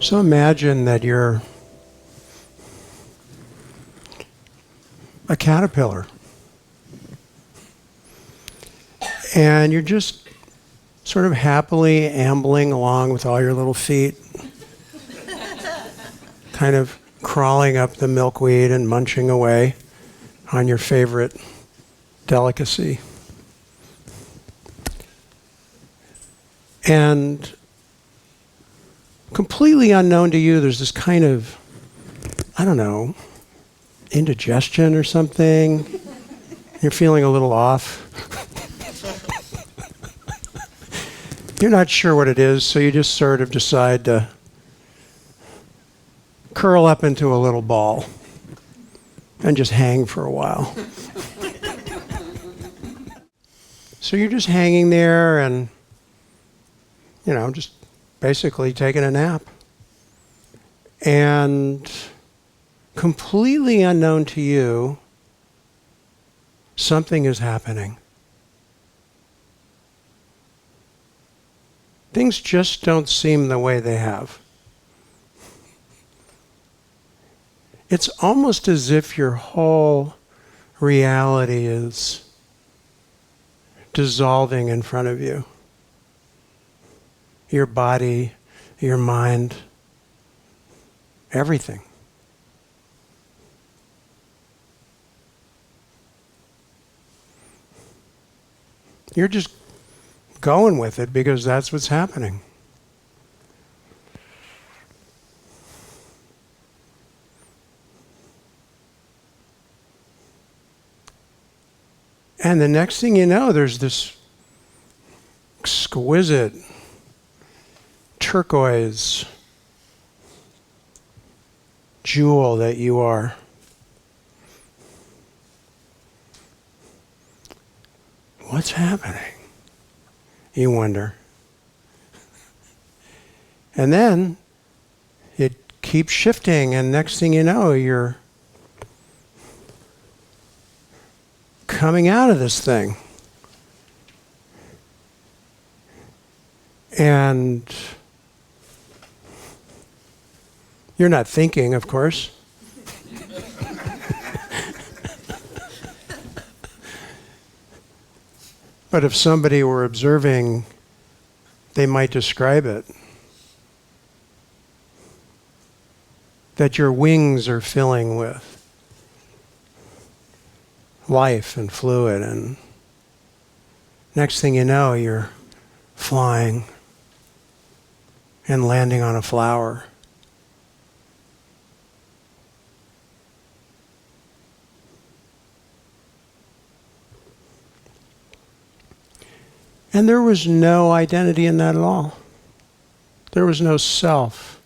So imagine that you're a caterpillar. And you're just sort of happily ambling along with all your little feet, kind of crawling up the milkweed and munching away on your favorite delicacy. And completely unknown to you, there's this kind of, I don't know, indigestion or something. You're feeling a little off. You're not sure what it is, so you just sort of decide to curl up into a little ball and just hang for a while. So you're just hanging there and, just basically taking a nap. And completely unknown to you, something is happening. Things just don't seem the way they have. It's almost as if your whole reality is dissolving in front of you. Your body, your mind, everything. You're just going with it because that's what's happening. And the next thing you know, there's this exquisite turquoise jewel that you are. What's happening? You wonder. And then it keeps shifting, and next thing you know, you're coming out of this thing. And you're not thinking, of course. But if somebody were observing, they might describe it. That your wings are filling with life and fluid, and next thing you know, you're flying and landing on a flower. And there was no identity in that at all. There was no self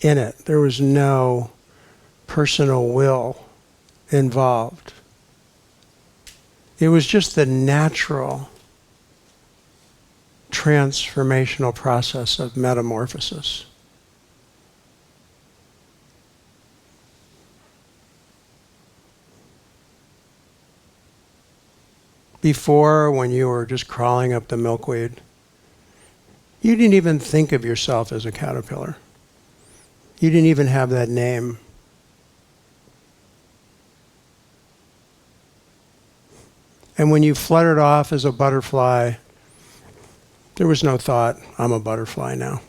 in it. There was no personal will involved. It was just the natural transformational process of metamorphosis. Before, when you were just crawling up the milkweed, you didn't even think of yourself as a caterpillar. You didn't even have that name. And when you fluttered off as a butterfly, there was no thought, I'm a butterfly now.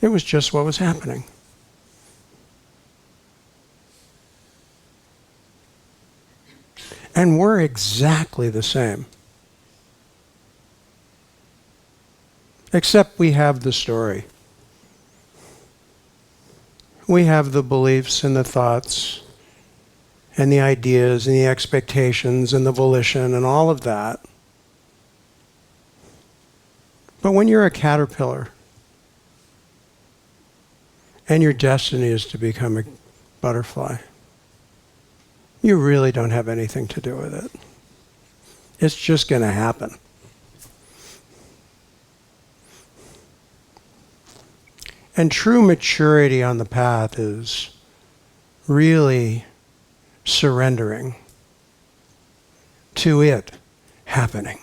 It was just what was happening. And we're exactly the same. Except we have the story. We have the beliefs and the thoughts and the ideas and the expectations and the volition and all of that. But when you're a caterpillar and your destiny is to become a butterfly, you really don't have anything to do with it. It's just going to happen. And true maturity on the path is really surrendering to it happening.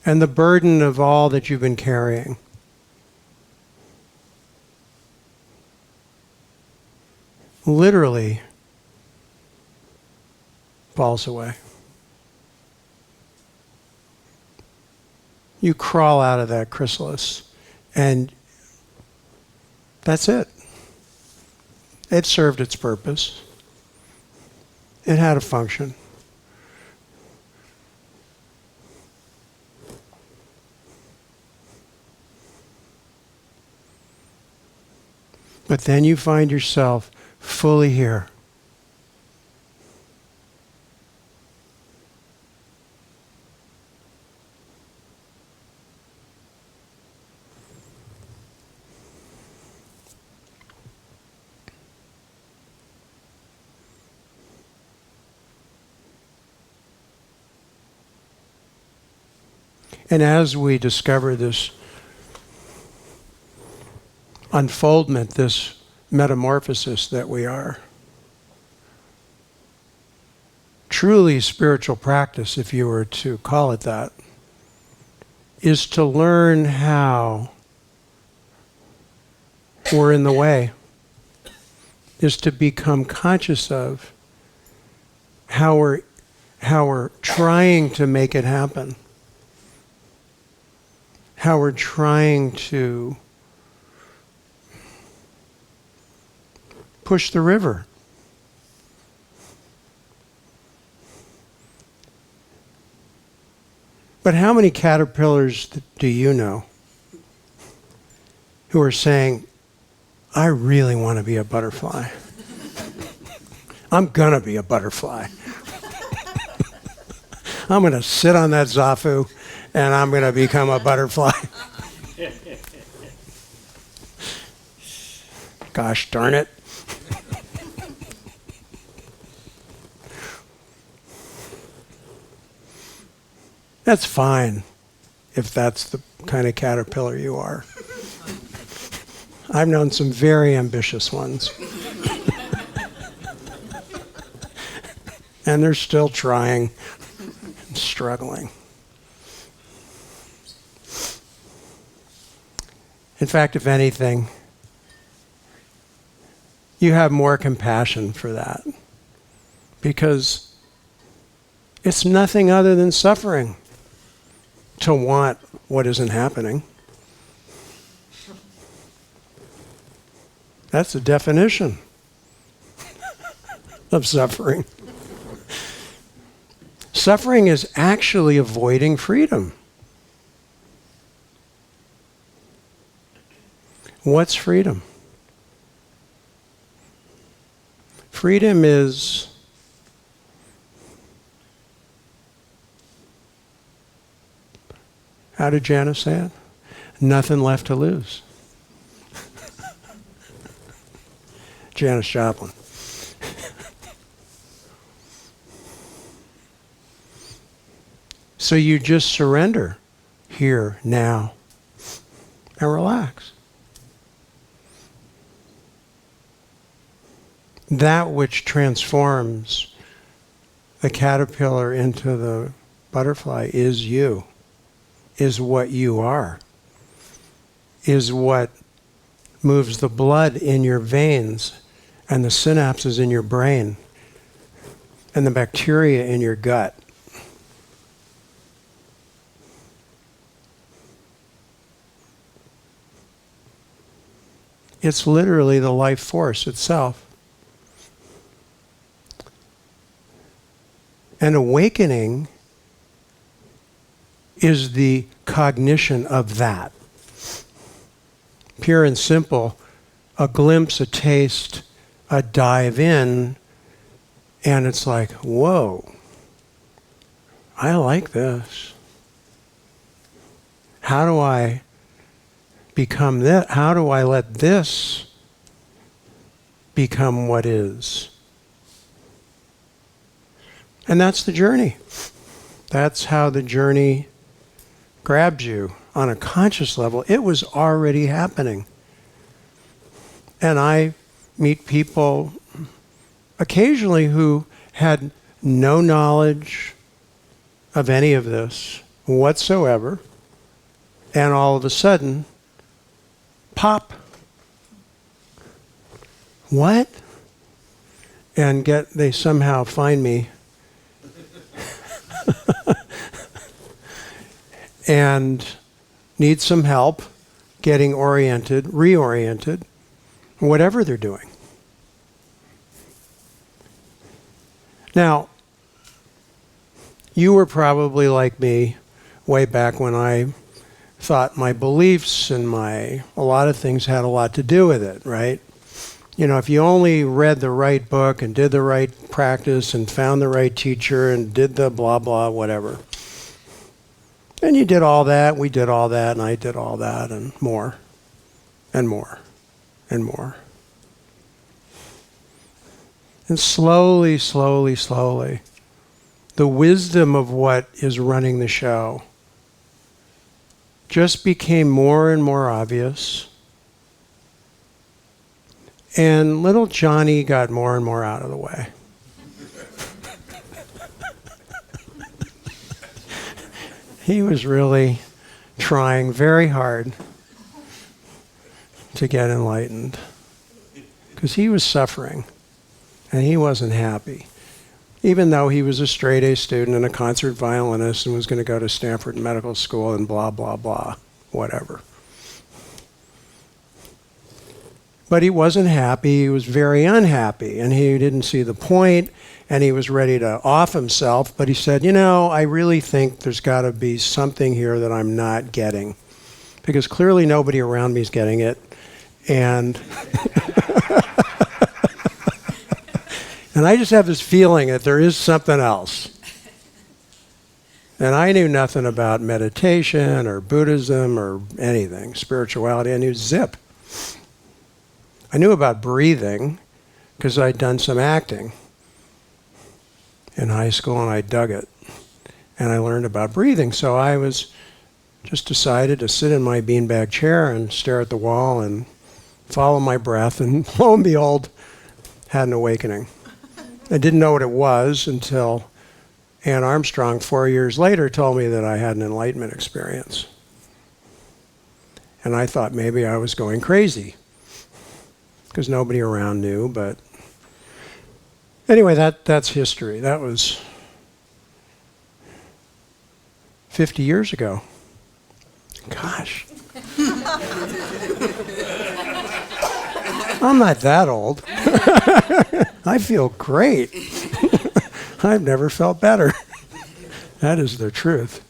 and the burden of all that you've been carrying. Literally falls away. You crawl out of that chrysalis, and that's it. It served its purpose. It had a function. But then you find yourself fully here. And as we discover this unfoldment, this metamorphosis that we are, truly spiritual practice, if you were to call it that, is to learn how we're in the way, is to become conscious of how we're trying to make it happen, how we're trying to push the river. But how many caterpillars do you know who are saying, I really want to be a butterfly. I'm going to be a butterfly. I'm going to sit on that zafu and I'm going to become a butterfly. Gosh darn it. That's fine if that's the kind of caterpillar you are. I've known some very ambitious ones. And they're still trying and struggling. In fact, if anything, you have more compassion for that, because it's nothing other than suffering to want what isn't happening. That's the definition of suffering. Suffering is actually avoiding freedom. What's freedom? Freedom is how did Janice say it? Nothing left to lose. Janis Joplin. So you just surrender here, now, and relax. That which transforms the caterpillar into the butterfly is you, is what you are, is what moves the blood in your veins and the synapses in your brain and the bacteria in your gut. It's literally the life force itself. And awakening is the cognition of that. Pure and simple, a glimpse, a taste, a dive in, and it's like, whoa, I like this. How do I become this? How do I let this become what is? And that's the journey. That's how the journey grabs you on a conscious level. It was already happening. And I meet people occasionally who had no knowledge of any of this, whatsoever, and all of a sudden, pop. What? And they somehow find me and need some help getting oriented, reoriented, whatever they're doing. Now, you were probably like me way back when I thought my beliefs and a lot of things had a lot to do with it, right? You know, if you only read the right book and did the right practice and found the right teacher and did the blah, blah, whatever. And you did all that, we did all that, and I did all that, and more, and more, and more. And slowly, slowly, slowly, the wisdom of what is running the show just became more and more obvious. And little Johnny got more and more out of the way. He was really trying very hard to get enlightened because he was suffering and he wasn't happy. Even though he was a straight A student and a concert violinist and was going to go to Stanford Medical School and blah, blah, blah, whatever. But he wasn't happy, he was very unhappy, and he didn't see the point, and he was ready to off himself, but he said, you know, I really think there's got to be something here that I'm not getting, because clearly nobody around me is getting it, and and I just have this feeling that there is something else. And I knew nothing about meditation or Buddhism or anything, spirituality. I knew zip. I knew about breathing because I'd done some acting in high school and I dug it. And I learned about breathing. So I just decided to sit in my beanbag chair and stare at the wall and follow my breath. And lo and behold, had an awakening. I didn't know what it was until Ann Armstrong 4 years later told me that I had an enlightenment experience. And I thought maybe I was going crazy because nobody around knew, but anyway, that's history. That was 50 years ago. Gosh. I'm not that old. I feel great. I've never felt better. That is the truth.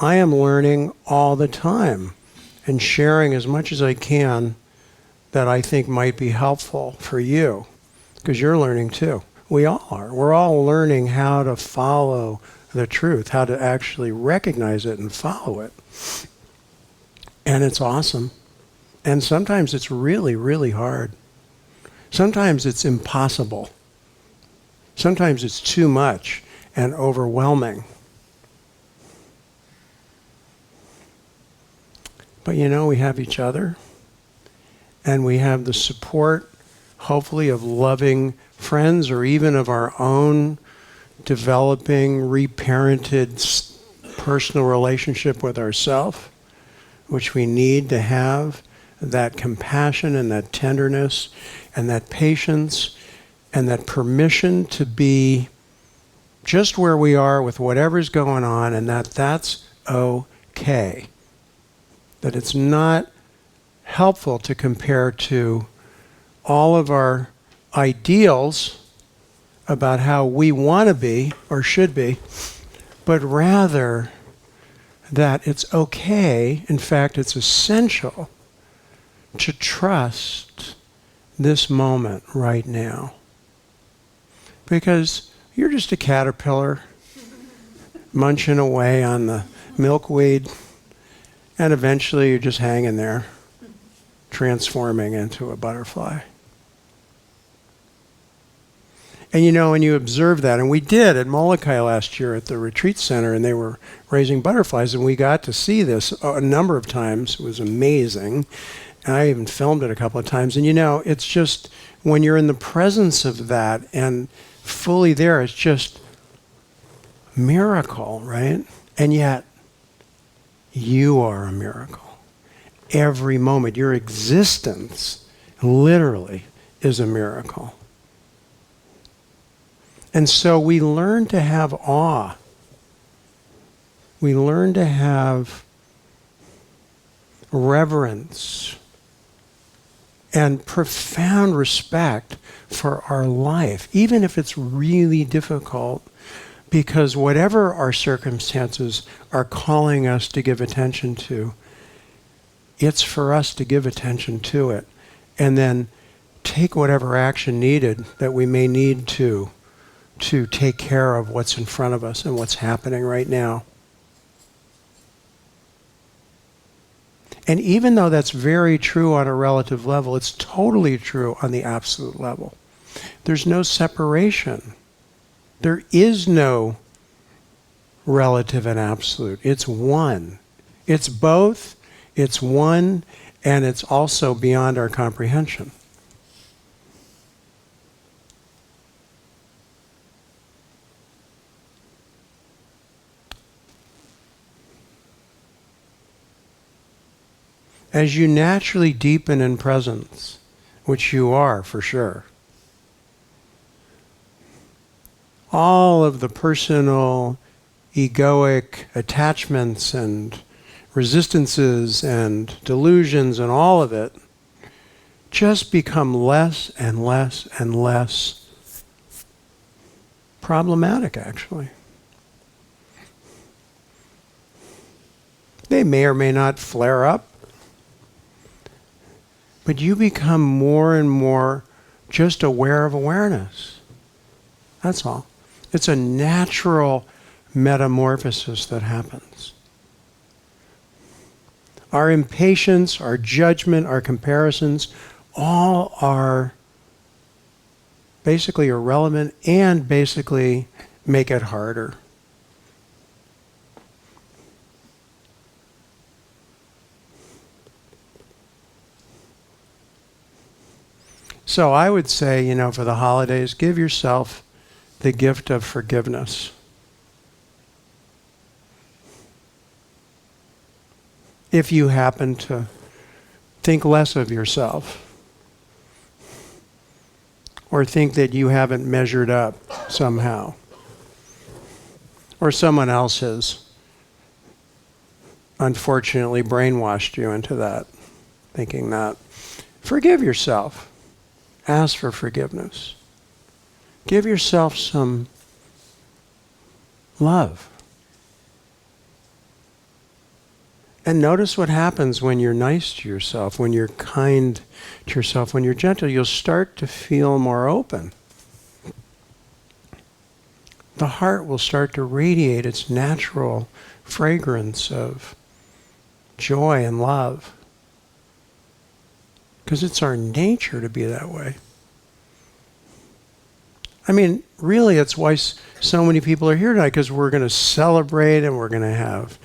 I am learning all the time and sharing as much as I can that I think might be helpful for you, because you're learning too. We all are. We're all learning how to follow the truth, how to actually recognize it and follow it. And it's awesome. And sometimes it's really, really hard. Sometimes it's impossible. Sometimes it's too much and overwhelming. But you know, we have each other, and we have the support, hopefully, of loving friends or even of our own developing, reparented personal relationship with ourselves, which we need to have that compassion and that tenderness and that patience and that permission to be just where we are with whatever's going on, and that's okay. That it's not helpful to compare to all of our ideals about how we want to be or should be, but rather that it's okay, in fact, it's essential to trust this moment right now. Because you're just a caterpillar munching away on the milkweed, and eventually you're just hanging there, transforming into a butterfly. And you know, when you observe that, and we did at Molokai last year at the retreat center, and they were raising butterflies, and we got to see this a number of times. It was amazing. And I even filmed it a couple of times. And it's just when you're in the presence of that and fully there, it's just miracle, right? And yet, you are a miracle. Every moment, your existence literally is a miracle. And so we learn to have awe. We learn to have reverence and profound respect for our life, even if it's really difficult, because whatever our circumstances are calling us to give attention to, it's for us to give attention to it and then take whatever action needed that we may need to take care of what's in front of us and what's happening right now. And even though that's very true on a relative level, it's totally true on the absolute level. There's no separation. There is no relative and absolute. It's one. It's both, it's one, and it's also beyond our comprehension. As you naturally deepen in presence, which you are for sure, all of the personal, egoic attachments and resistances and delusions and all of it just become less and less and less problematic, actually. They may or may not flare up, but you become more and more just aware of awareness. That's all. It's a natural metamorphosis that happens. Our impatience, our judgment, our comparisons, all are basically irrelevant and basically make it harder. So I would say, for the holidays, give yourself the gift of forgiveness. If you happen to think less of yourself, or think that you haven't measured up somehow, or someone else has unfortunately brainwashed you into that, thinking that, forgive yourself. Ask for forgiveness. Give yourself some love. And notice what happens when you're nice to yourself, when you're kind to yourself, when you're gentle. You'll start to feel more open. The heart will start to radiate its natural fragrance of joy and love. Because it's our nature to be that way. I mean, really, it's why so many people are here tonight, because we're going to celebrate and we're going to have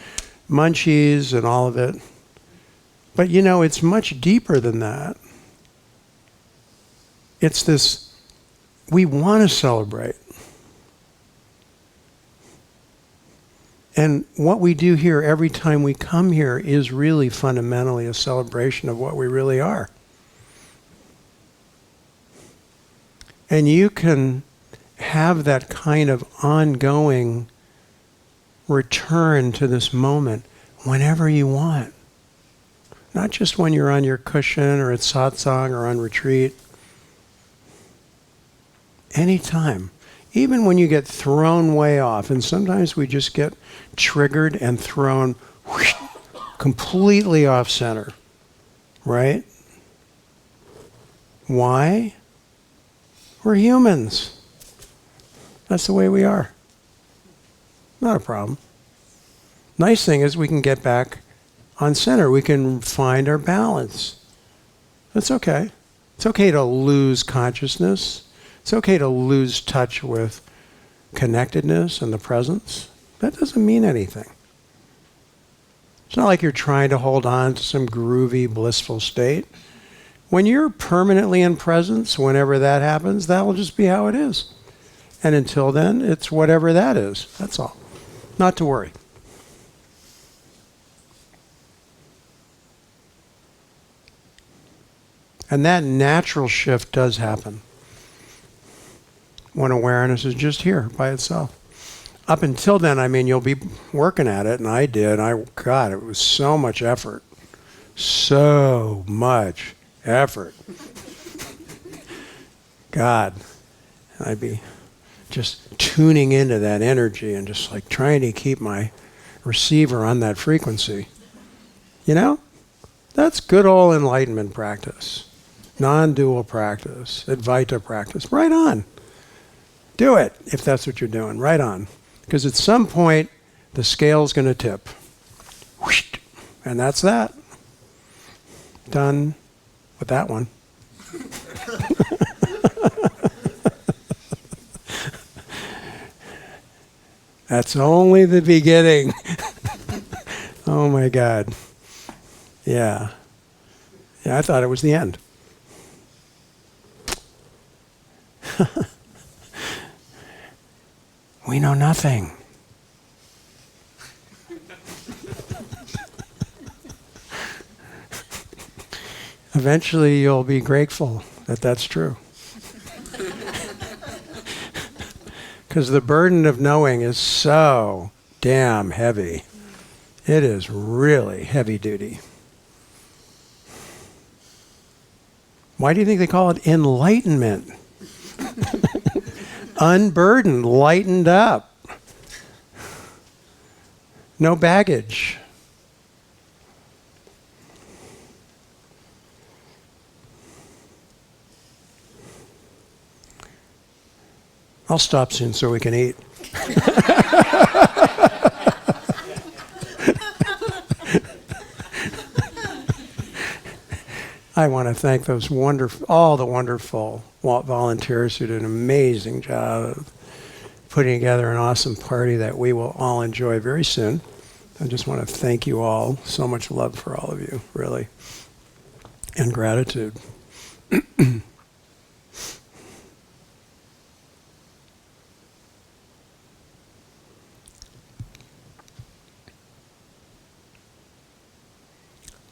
munchies and all of it. But it's much deeper than that. It's this, we want to celebrate. And what we do here every time we come here is really fundamentally a celebration of what we really are. And you can have that kind of ongoing return to this moment whenever you want. Not just when you're on your cushion or at satsang or on retreat. Anytime. Even when you get thrown way off, and sometimes we just get triggered and thrown whoosh, completely off center. Right? Why? We're humans. That's the way we are. Not a problem. Nice thing is we can get back on center. We can find our balance. That's okay. It's okay to lose consciousness. It's okay to lose touch with connectedness and the presence. That doesn't mean anything. It's not like you're trying to hold on to some groovy, blissful state. When you're permanently in presence, whenever that happens, that will just be how it is. And until then, it's whatever that is. That's all. Not to worry. And that natural shift does happen when awareness is just here by itself. Up until then, I mean, you'll be working at it, and I did. God, it was so much effort. So much effort. God, I'd be just tuning into that energy and just like trying to keep my receiver on that frequency. You know? That's good old enlightenment practice. Nondual practice. Advaita practice. Right on. Do it if that's what you're doing. Right on. Because at some point, the scale's going to tip. Whoosh, and that's that. Done with that one. That's only the beginning. Oh my God. Yeah. Yeah, I thought it was the end. We know nothing. Eventually you'll be grateful that that's true. Because the burden of knowing is so damn heavy. It is really heavy duty. Why do you think they call it enlightenment? Unburdened, lightened up. No baggage. I'll stop soon so we can eat. I want to thank those all the wonderful volunteers who did an amazing job of putting together an awesome party that we will all enjoy very soon. I just want to thank you all. So much love for all of you, really, and gratitude.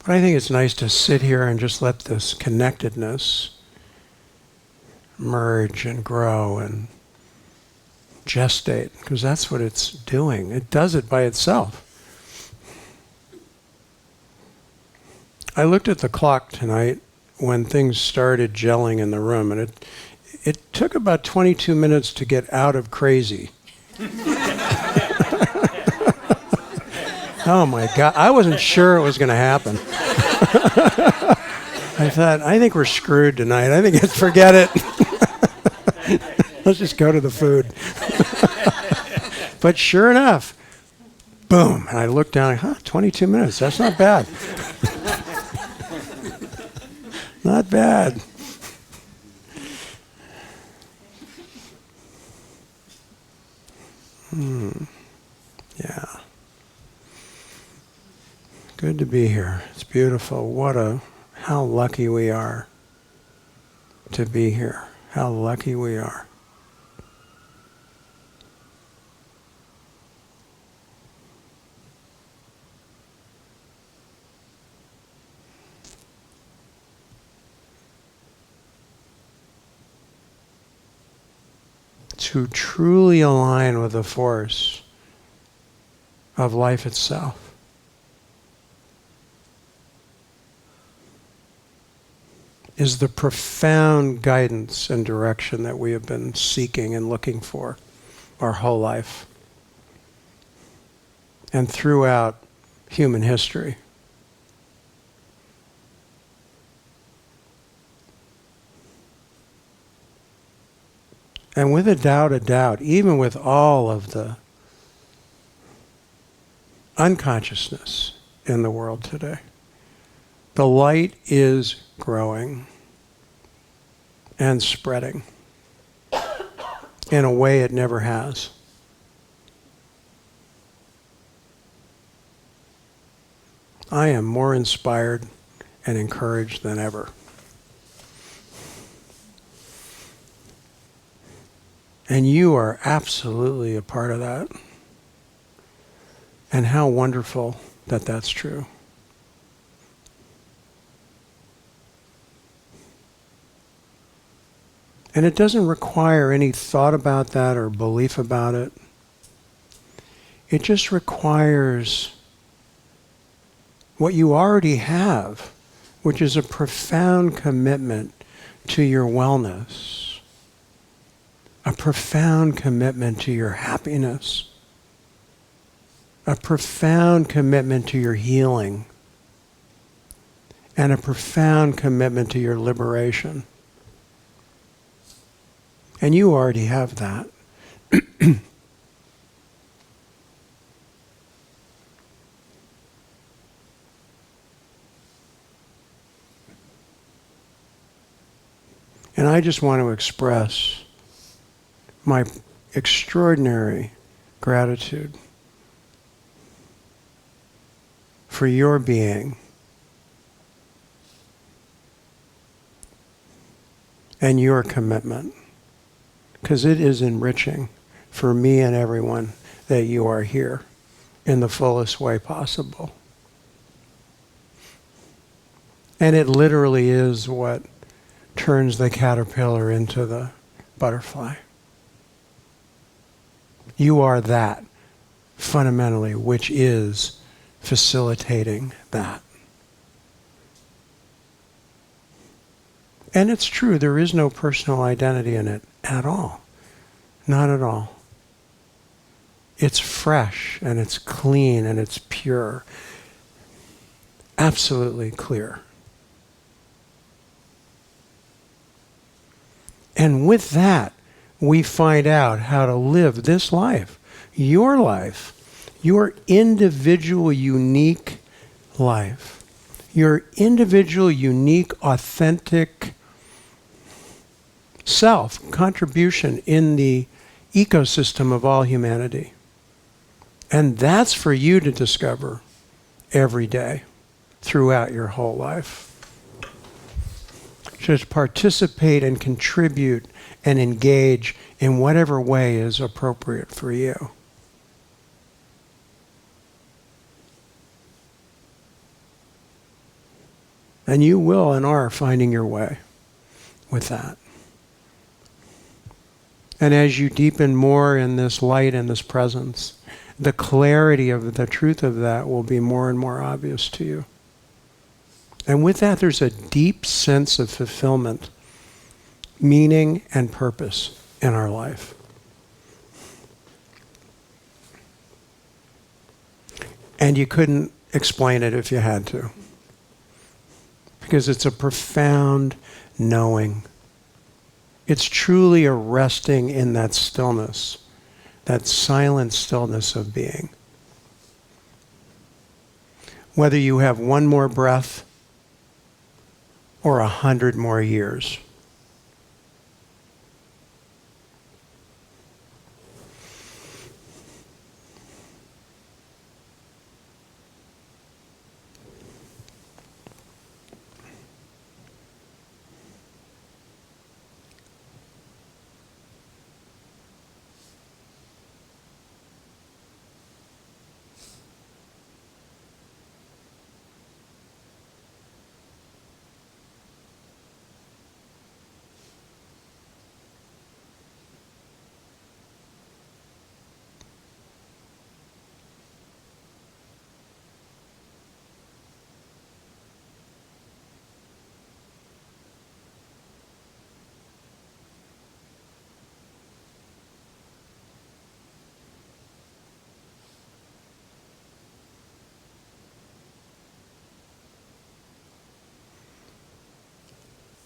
But I think it's nice to sit here and just let this connectedness merge and grow and gestate, because that's what it's doing. It does it by itself. I looked at the clock tonight when things started gelling in the room, and it took about 22 minutes to get out of crazy. Oh my God, I wasn't sure it was going to happen. I thought, I think we're screwed tonight. I think forget it. Let's just go to the food. But sure enough, boom. And I looked down, 22 minutes, that's not bad. Not bad. Yeah. Good to be here. It's beautiful. How lucky we are to be here. How lucky we are. To truly align with the force of life itself. Is the profound guidance and direction that we have been seeking and looking for our whole life and throughout human history. And without a doubt, even with all of the unconsciousness in the world today, the light is growing and spreading in a way it never has. I am more inspired and encouraged than ever. And you are absolutely a part of that. And how wonderful that that's true. And it doesn't require any thought about that or belief about it. It just requires what you already have, which is a profound commitment to your wellness, a profound commitment to your happiness, a profound commitment to your healing, and a profound commitment to your liberation. And you already have that. And I just want to express my extraordinary gratitude for your being and your commitment, because it is enriching for me and everyone that you are here in the fullest way possible. And it literally is what turns the caterpillar into the butterfly. You are that, fundamentally, which is facilitating that. And it's true, there is no personal identity in it at all. Not at all. It's fresh, and it's clean, and it's pure. Absolutely clear. And with that, we find out how to live this life, your individual, unique life, your individual, unique, authentic self contribution in the ecosystem of all humanity. And that's for you to discover every day throughout your whole life. Just participate and contribute and engage in whatever way is appropriate for you. And you will and are finding your way with that. And as you deepen more in this light and this presence, the clarity of the truth of that will be more and more obvious to you. And with that, there's a deep sense of fulfillment, meaning, and purpose in our life. And you couldn't explain it if you had to. Because it's a profound knowing. It's truly a resting in that stillness, that silent stillness of being. Whether you have one more breath or 100 more years.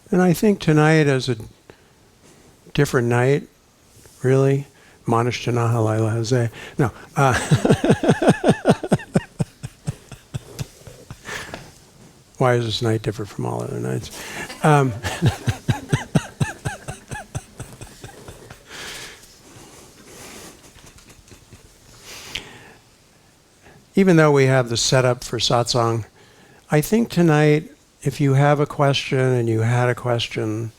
And I think tonight is a different night, really. Manashtana Halila Haze. No. Why is this night different from all other nights? Even though we have the setup for satsang I think tonight, if you have a question and you had a question,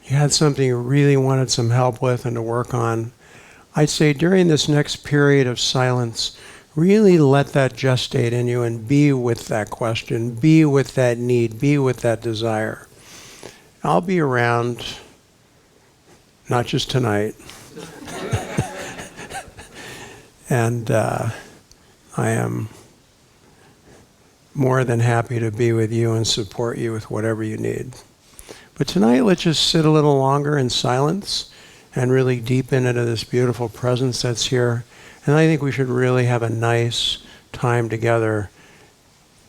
you had something you really wanted some help with and to work on, I'd say during this next period of silence, really let that gestate in you and be with that question, be with that need, be with that desire. I'll be around, not just tonight. And I am more than happy to be with you and support you with whatever you need. But tonight, let's just sit a little longer in silence and really deepen into this beautiful presence that's here. And I think we should really have a nice time together,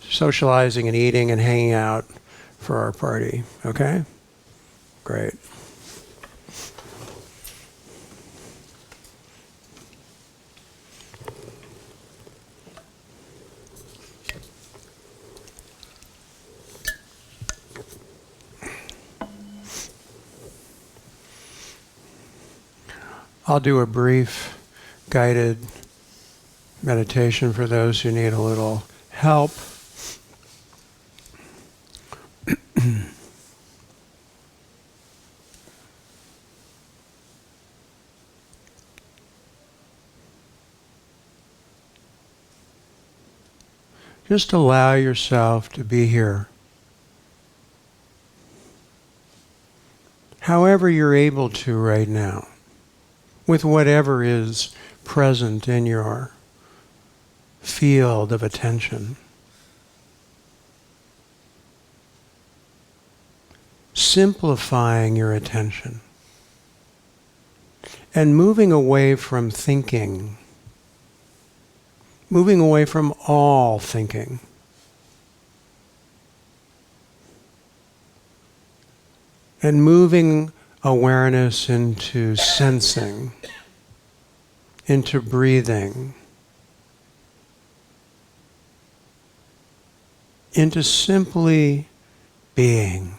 socializing and eating and hanging out for our party. Okay? Great. I'll do a brief guided meditation for those who need a little help. Just allow yourself to be here. However you're able to right now, with whatever is present in your field of attention. Simplifying your attention and moving away from thinking, moving away from all thinking. And moving awareness into sensing, into breathing, into simply being.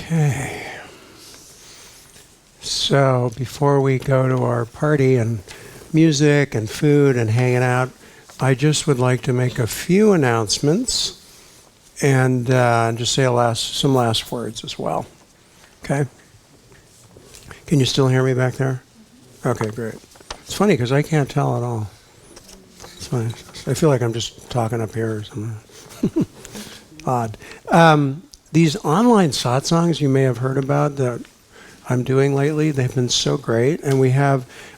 Okay. So before we go to our party and music and food and hanging out, I just would like to make a few announcements and just say some last words as well. Okay? Can you still hear me back there? Okay, great. It's funny because I can't tell at all. It's funny. I feel like I'm just talking up here or something. Odd. These online satsangs you may have heard about that I'm doing lately, they've been so great. And we've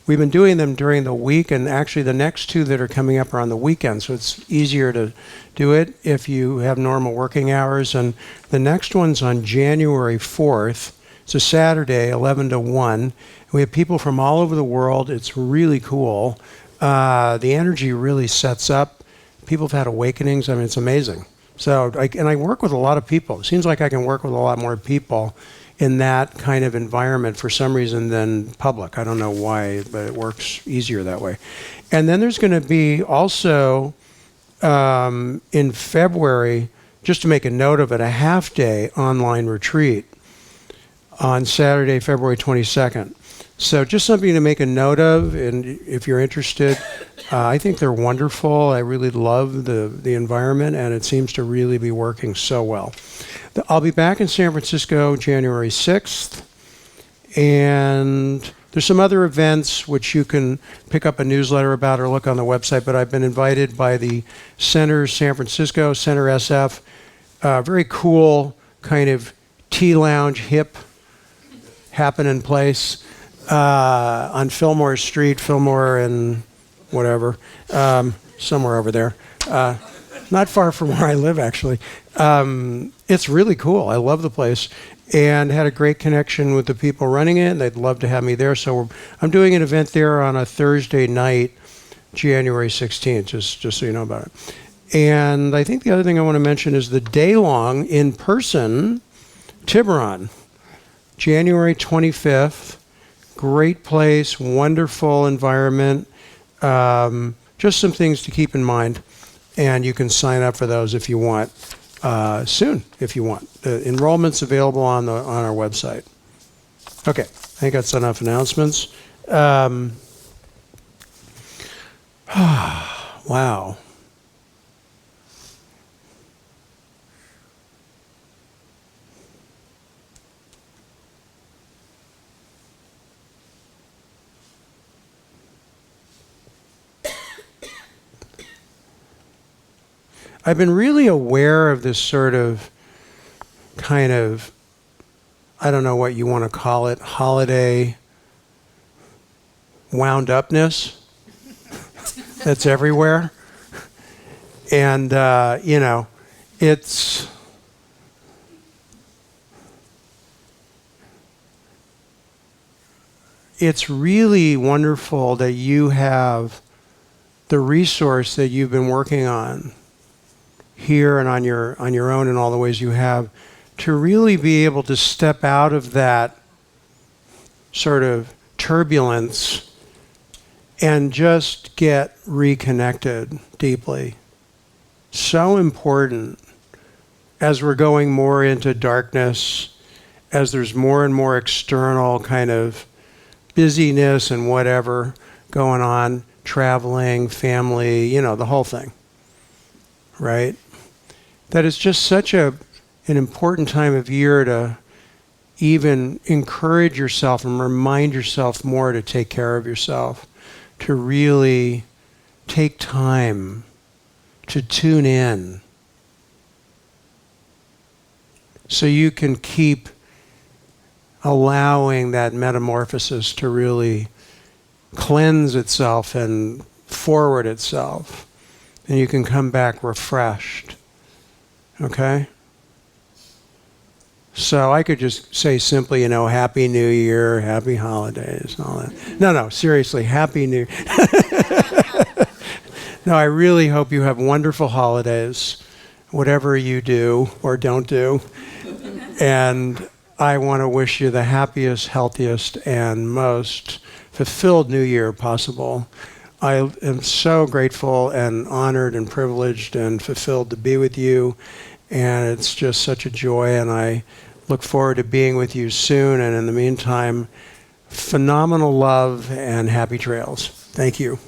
been doing them during the week, and actually the next two that are coming up are on the weekend, so it's easier to do it if you have normal working hours. And the next one's on January 4th. It's a Saturday, 11 to 1. We have people from all over the world. It's really cool. The energy really sets up. People have had awakenings. I mean, it's amazing. So, I work with a lot of people. It seems like I can work with a lot more people in that kind of environment for some reason than public. I don't know why, but it works easier that way. And then there's going to be also in February, just to make a note of it, a half-day online retreat on Saturday, February 22nd. So just something to make a note of, and if you're interested, I think they're wonderful. I really love the environment, and it seems to really be working so well. I'll be back in San Francisco January 6th, and there's some other events which you can pick up a newsletter about or look on the website, but I've been invited by the Center San Francisco, Center SF, very cool kind of tea lounge, hip, happening place on Fillmore Street, Fillmore and whatever, somewhere over there. Not far from where I live, actually. It's really cool. I love the place, and had a great connection with the people running it, and they'd love to have me there. So I'm doing an event there on a Thursday night, January 16th, just so you know about it. And I think the other thing I want to mention is the day-long in-person Tiburon, January 25th. Great place, wonderful environment. Just some things to keep in mind. And you can sign up for those if you want, soon, if you want. The enrollment's available on our website. Okay, I think that's enough announcements. Wow. I've been really aware of this sort of kind of, I don't know what you want to call it, holiday wound upness that's everywhere. And, it's really wonderful that you have the resource that you've been working on here and on your own in all the ways you have, to really be able to step out of that sort of turbulence and just get reconnected deeply. So important as we're going more into darkness, as there's more and more external kind of busyness and whatever going on, traveling, family, the whole thing, right? That is just such an important time of year to even encourage yourself and remind yourself more to take care of yourself, to really take time to tune in so you can keep allowing that metamorphosis to really cleanse itself and forward itself, and you can come back refreshed. Okay? So I could just say simply, Happy New Year, Happy Holidays, and all that. No, seriously, Happy New Year. No, I really hope you have wonderful holidays, whatever you do or don't do. And I want to wish you the happiest, healthiest, and most fulfilled New Year possible. I am so grateful and honored and privileged and fulfilled to be with you. And it's just such a joy, and I Look forward to being with you soon, and in the meantime, phenomenal love and happy trails. Thank you.